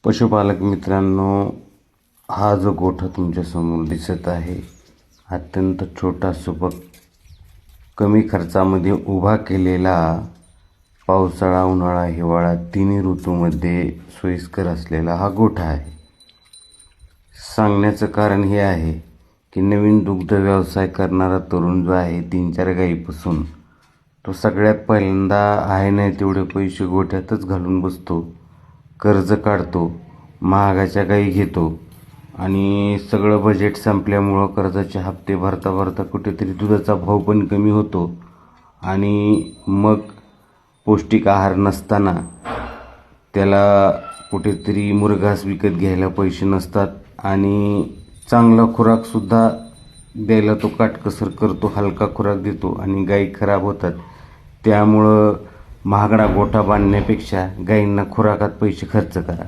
पशुपालक मित्रांनो, हा जो गोठा तुमच्यासमोर दिसत आहे अत्यंत छोटा सुबक कमी खर्चामध्ये उभा केलेला, पावसाळा उन्हाळा हिवाळा तिन्ही ऋतूमध्ये सोयीस्कर असलेला हा गोठा आहे. सांगण्याचं कारण हे आहे की नवीन दुग्ध व्यवसाय करणारा तरुण जो आहे 3-4 गाईपासून तो सगळ्यात पहिल्यांदा आहे नाही तेवढे पैसे गोठ्यातच घालून बसतो, कर्ज काढतो, महागाच्या गाई घेतो आणि सगळं बजेट संपल्यामुळं कर्जाचे हप्ते भरता भरता कुठेतरी दुधाचा भाव पण कमी होतो आणि मग पौष्टिक आहार नसताना त्याला कुठेतरी मुरघास विकत घ्यायला पैसे नसतात आणि चांगला खुराकसुद्धा द्यायला तो काटकसर करतो, हलका खुराक देतो आणि गाई खराब होतात. त्यामुळं महागडा गोठा बांधण्यापेक्षा गाईंना खुराकात पैसे खर्च करा.